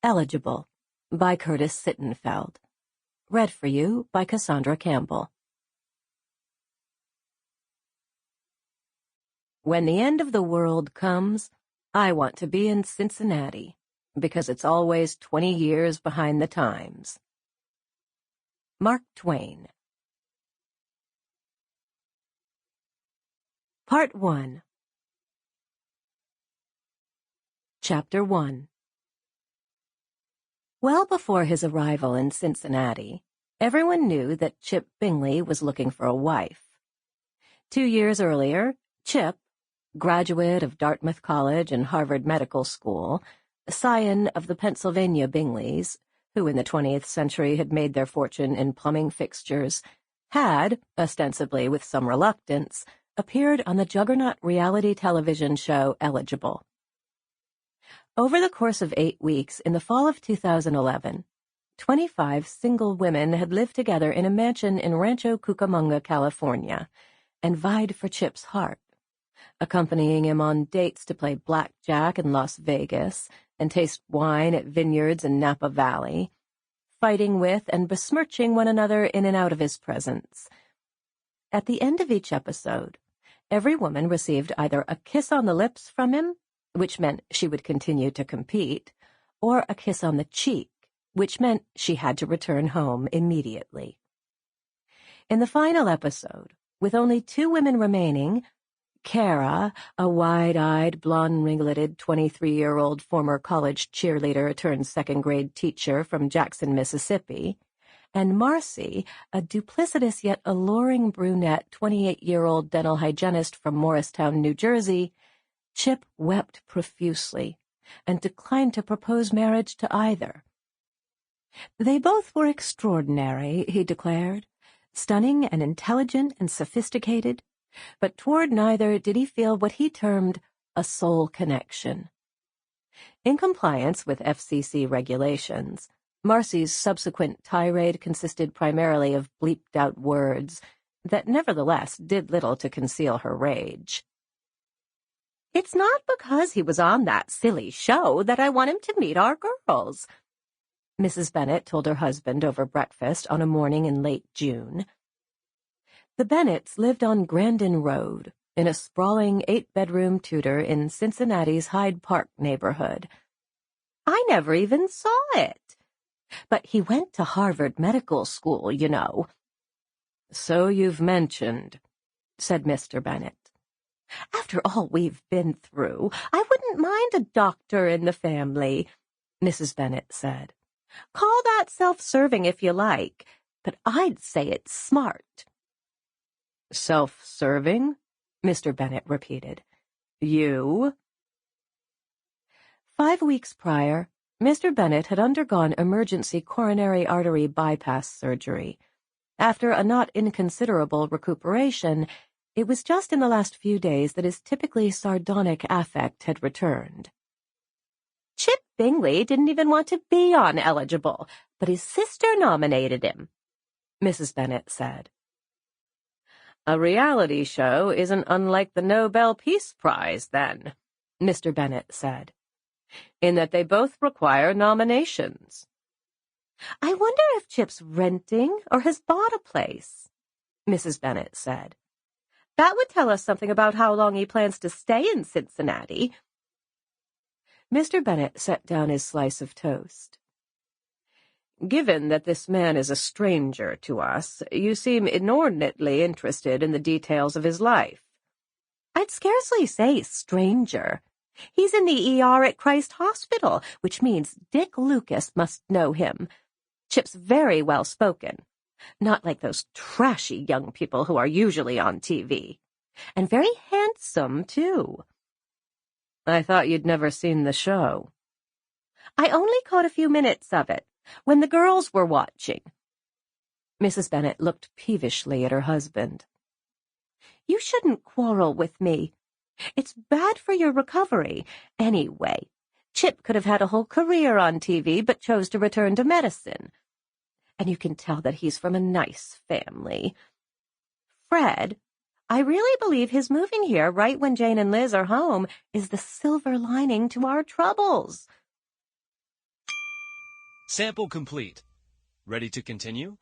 Eligible by Curtis Sittenfeld. Read for you by Cassandra Campbell. When the end of the world comes, I want to be in Cincinnati, because it's always 20 years behind the times. Mark Twain. Part 1. Chapter 1. Well before his arrival in Cincinnati, everyone knew that Chip Bingley was looking for a wife. 2 years earlier, Chip, graduate of Dartmouth College and Harvard Medical School, scion of the Pennsylvania Bingleys, who in the 20th century had made their fortune in plumbing fixtures, had, ostensibly with some reluctance, appeared on the juggernaut reality television show Eligible. Over the course of 8 weeks in the fall of 2011, 25 single women had lived together in a mansion in Rancho Cucamonga, California, and vied for Chip's heart, accompanying him on dates to play blackjack in Las Vegas and taste wine at vineyards in Napa Valley, fighting with and besmirching one another in and out of his presence. At the end of each episode, every woman received either a kiss on the lips from him, which meant she would continue to compete, or a kiss on the cheek, which meant she had to return home immediately. In the final episode, with only 2 women remaining, Kara, a wide-eyed, blonde-ringleted 23-year-old former college cheerleader turned second-grade teacher from Jackson, Mississippi, and Marcy, a duplicitous yet alluring brunette 28-year-old dental hygienist from Morristown, New Jersey, Chip wept profusely and declined to propose marriage to either. They both were extraordinary, he declared, stunning and intelligent and sophisticated, but toward neither did he feel what he termed a soul connection. In compliance with FCC regulations, Marcy's subsequent tirade consisted primarily of bleeped-out words that nevertheless did little to conceal her rage. "It's not because he was on that silly show that I want him to meet our girls," Mrs. Bennet told her husband over breakfast on a morning in late June. The Bennets lived on Grandin Road, in a sprawling 8-bedroom Tudor in Cincinnati's Hyde Park neighborhood. "I never even saw it. But he went to Harvard Medical School, you know." "So you've mentioned," said Mr. Bennet. "After all we've been through, I wouldn't mind a doctor in the family," Mrs. Bennet said. "Call that self-serving if you like, but I'd say it's smart." "Self-serving?" Mr. Bennet repeated. "You?" 5 weeks prior, Mr. Bennet had undergone emergency coronary artery bypass surgery. After a not inconsiderable recuperation, it was just in the last few days that his typically sardonic affect had returned. "Chip Bingley didn't even want to be on Eligible, but his sister nominated him," Mrs. Bennet said. "A reality show isn't unlike the Nobel Peace Prize, then," Mr. Bennet said, "in that they both require nominations." "I wonder if Chip's renting or has bought a place," Mrs. Bennet said. "That would tell us something about how long he plans to stay in Cincinnati." Mr. Bennet set down his slice of toast. "Given that this man is a stranger to us, you seem inordinately interested in the details of his life." "I'd scarcely say stranger. He's in the ER at Christ Hospital, which means Dick Lucas must know him. Chip's very well-spoken. Not like those trashy young people who are usually on TV. And very handsome, too." "I thought you'd never seen the show." "I only caught a few minutes of it, when the girls were watching." Mrs. Bennet looked peevishly at her husband. "You shouldn't quarrel with me. It's bad for your recovery. Anyway, Chip could have had a whole career on TV, but chose to return to medicine. And you can tell that he's from a nice family. Fred, I really believe his moving here right when Jane and Liz are home is the silver lining to our troubles." Sample complete. Ready to continue?